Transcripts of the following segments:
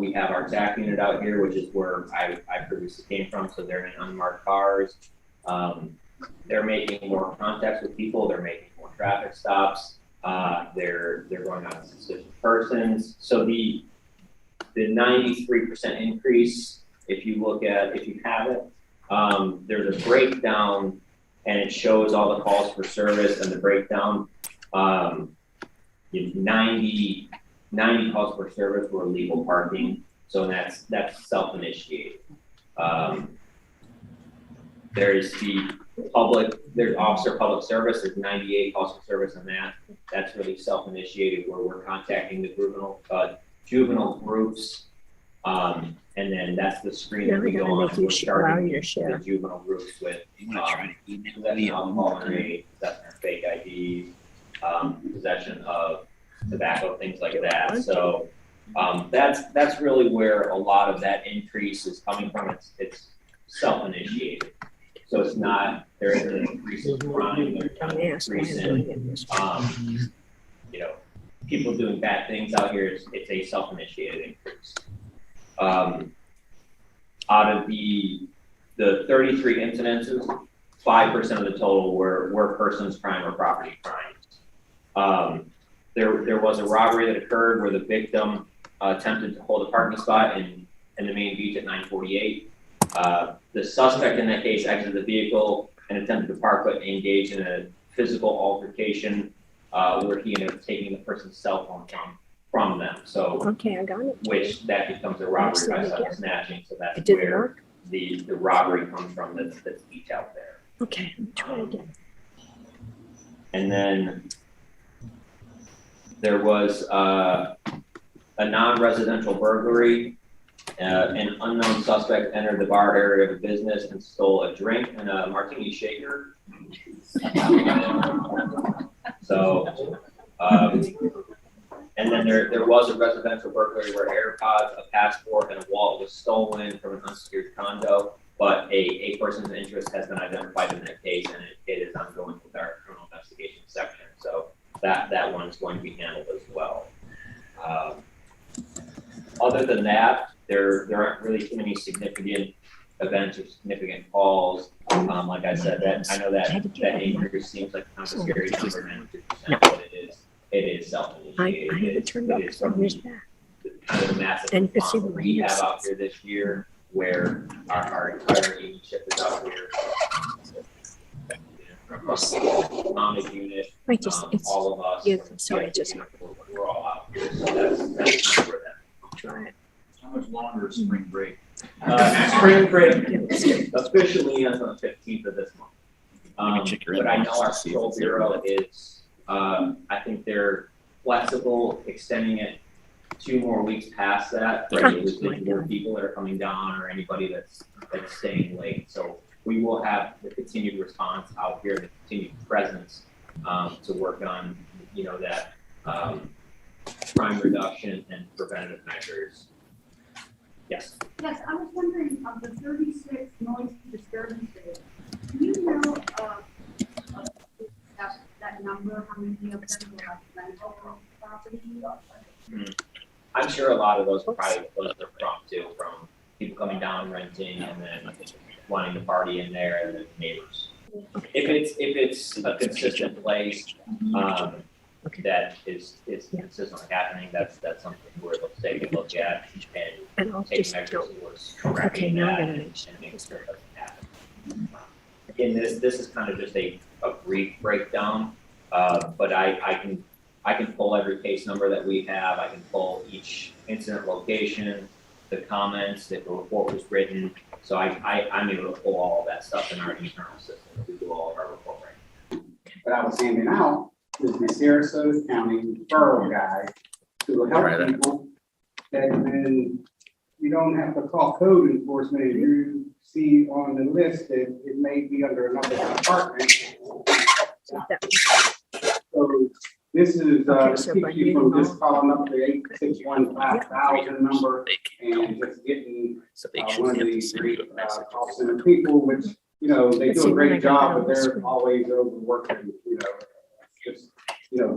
We have our TAC unit out here, which is where I previously came from. So they're in unmarked cars. They're making more contacts with people. They're making more traffic stops. They're going on suspicious persons. So the 93% increase, if you have it, there's a breakdown, and it shows all the calls for service and the breakdown. 90 calls for service were illegal parking, so that's self-initiated. There's officer public service. There's 98 calls for service on that. That's really self-initiated, where we're contacting the juvenile groups, and then that's the screen that we go on. We're starting the juvenile groups with possession of alcohol underage, possession of fake IDs, possession of tobacco, things like that. So that's really where a lot of that increase is coming from. It's self-initiated. So it's not, there isn't an increase in crime, there's not an increase in, people doing bad things out here. It's a self-initiated increase. Out of the 33 incidences, 5% of the total were persons crime or property crimes. There was a robbery that occurred where the victim attempted to hold a parking spot in the main beach at 948. The suspect in that case exited the vehicle and attempted to park, but engaged in a physical altercation where he ended up taking the person's cell phone from them. So, okay, I got it. Which that becomes a robbery by snatching. So that's where the robbery comes from. That's detailed there. Okay, try again. And then there was a non-residential burglary. An unknown suspect entered the bar area of a business and stole a drink and a martini shaker. And then there was a residential burglary where AirPods, a passport, and a wallet was stolen from an unsecured condo. But a person's interest has been identified in that case, and it is ongoing with our criminal investigation section. So that one is going to be handled as well. Other than that, there aren't really too many significant events or significant calls. Like I said, I know that increase seems like kind of a scary number, 92%, but it is self-initiated. I had to turn it off some years back. Kind of a massive And you can see the we have out here this year, where our entire evening shift is out here. Economic unit, all of us. Yeah, sorry, we're all out here, so that's kind of where that. Try it. How much longer is spring break? Spring break officially ends on the 15th of this month. But I know our patrol bureau is, I think they're flexible, extending it 2 more weeks past that for any residual people that are coming down or anybody that's staying late. So we will have the continued response out here, the continued presence to work on, that crime reduction and preventative measures. Yes. Yes, I was wondering, of the 36 noise disturbances, do you know that number, how many of them were like rental property? I'm sure a lot of those are probably from people coming down renting and then wanting to party in there, and then neighbors. If it's a consistent place that is consistently happening, that's something we're able to take a look at and take measures towards correcting that and making sure it doesn't happen. Again, this is kind of just a brief breakdown, but I can pull every case number that we have. I can pull each incident location, the comments, if the report was written. So I'm able to pull all of that stuff in our internal system to do all of our report writing. But I was handing out is the Sarasota County referral guide to help people. And then you don't have to call code enforcement if you see on the list that it may be under another department. So this is keeps you from just calling up the 861-5000 number and just getting one of these great call center people, which they do a great job, but they're always overworking. Just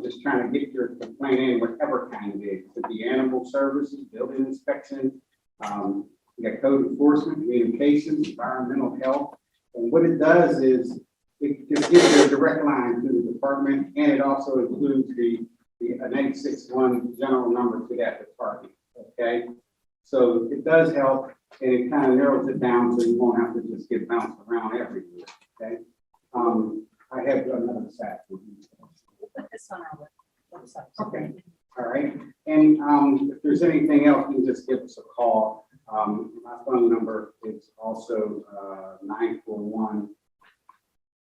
just trying to get your complaint in, whatever kind it is. It could be animal services, building inspection, you got code enforcement, communications, environmental health. And what it does is it just gives you a direct line to the department, and it also includes the 961 general number to that department, okay? So it does help, and it kind of narrows it down so you won't have to just get bounced around everywhere, okay? I have another stat for you. Put this on our website. Okay, all right. And if there's anything else, you can just give us a call. My phone number is also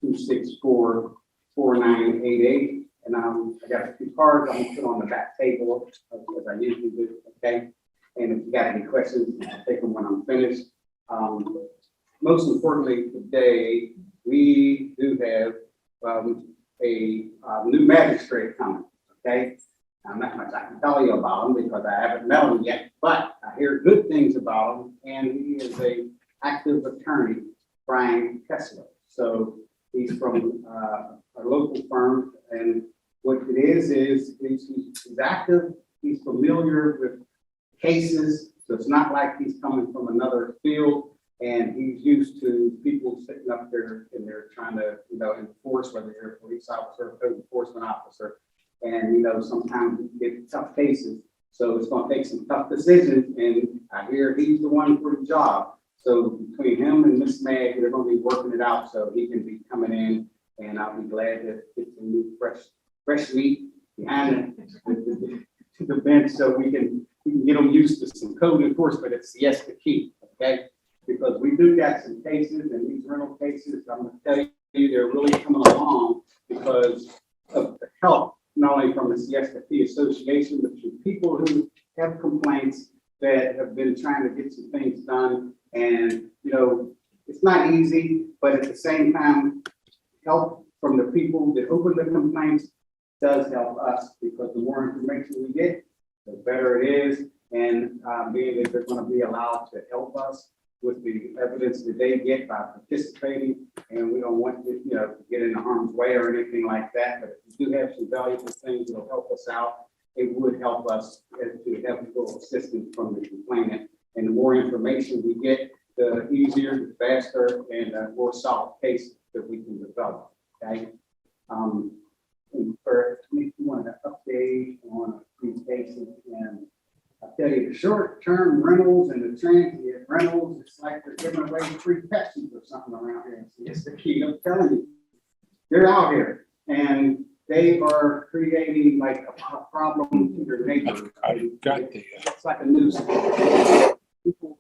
941-264-4988. And I got a few cards I'm gonna put on the back table as I usually do, okay? And if you got any questions, I'll take them when I'm finished. Most importantly, today, we do have a new magistrate coming, okay? Now, not much I can tell you about him because I haven't met him yet, but I hear good things about him, and he is a active attorney, Brian Kessler. So he's from a local firm, and what it is he's active, he's familiar with cases, so it's not like he's coming from another field, and he's used to people sitting up there and they're trying to, enforce, whether you're a police officer, code enforcement officer. And, sometimes you get tough cases. So it's going to take some tough decisions. And I hear he's the one for the job. So between him and Miss Mag, they're going to be working it out so he can be coming in. And I'll be glad to get some new fresh meat behind the bench so we can get them used to some code enforcement at Siesta Key. Okay. Because we do got some cases, and these rental cases, I'm going to tell you, they're really coming along because of the help, not only from the Siesta Key Association, but from people who have complaints that have been trying to get some things done. And, it's not easy, but at the same time, help from the people that open the complaints does help us, because the more information we get, the better it is. And being that they're going to be allowed to help us with the evidence that they get by participating, and we don't want to, get in harm's way or anything like that. But if you do have some valuable things that'll help us out, it would help us to have full assistance from the complainant. And the more information we get, the easier, the faster, and more solid case that we can develop. Okay. And for me, you want an update on a few cases, and I'll tell you, the short-term rentals and the transient rentals, it's like they're giving away free Pepsis or something around here. It's the key. I'm telling you, they're out here, and they are creating like a problem to their neighbors. It's like a nuisance. People,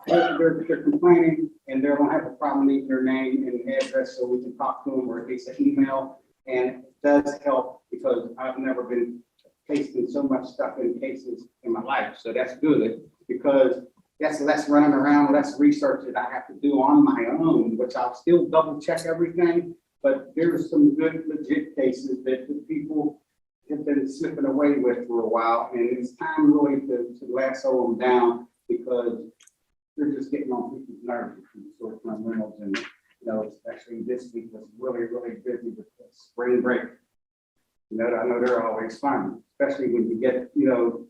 they're complaining, and they're gonna have a problem leaving their name and address so we can talk to them, or at least an email. And it does help, because I've never been tasting so much stuff in cases in my life. So that's good, because that's less running around, less research that I have to do on my own, which I'll still double check everything. But there's some good legit cases that the people have been slipping away with for a while. And it's time really to lasso them down, because they're just getting on people's nerves with these short-term rentals. And, especially this week was really, really busy with the spring break. I know they're always fun, especially when you get,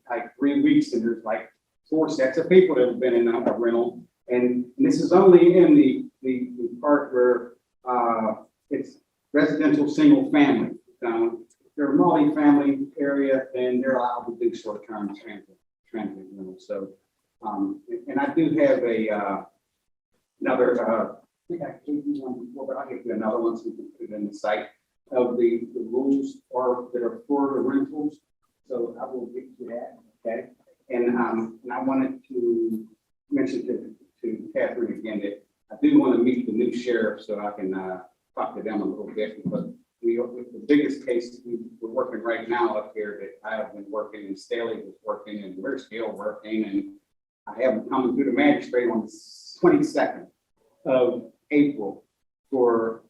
like 3 weeks and there's like 4 sets of people that have been in a rental. And this is only in the part where it's residential single family. They're a multi-family area, and they're allowed to do short-term transit rentals. So, and I do have another, I think I gave you one before, but I'll give you another one so you can put it in the site of the rules that are for the rentals. So I will get to that, okay? And I wanted to mention to Catherine again that I do want to meet the new sheriff so I can talk to them a little bit, because the biggest case we're working right now up here that I have been working, and Staley was working, and we're still working, and I have them coming through the magistrate on the 22nd of April for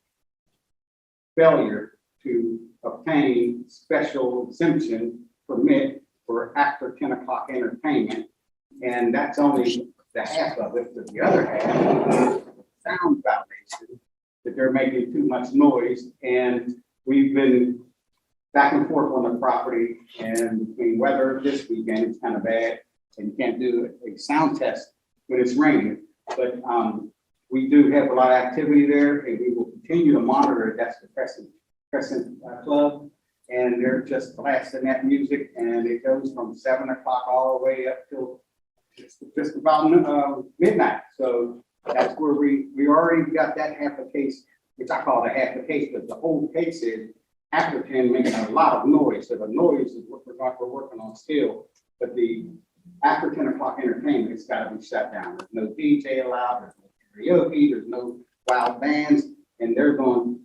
failure to obtain special exemption permit for after 10 o'clock entertainment. And that's only the half of it, but the other half is sound violation, that they're making too much noise. And we've been back and forth on the property, and between weather this weekend, it's kind of bad, and you can't do a sound test when it's raining. But we do have a lot of activity there, and we will continue to monitor it. That's the Crescent Club, and they're just blasting that music, and it goes from 7 o'clock all the way up till just about midnight. So that's where we already got that half a case, which I call the half a case, but the whole case is after 10 making a lot of noise. So the noise is what we're working on still, but the after 10 o'clock entertainment, it's got to be shut down. There's no DJ allowed, there's no karaoke, there's no wild bands, and they're doing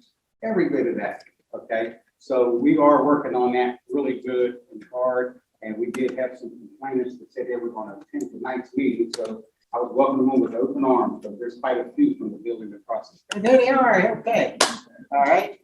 every bit of that, okay? So we are working on that really good and hard, and we did have some complainants that said they were going to attend tonight's meeting, so I was welcoming them with open arms, but there's quite a few from the building across the street. There they are, okay. All right.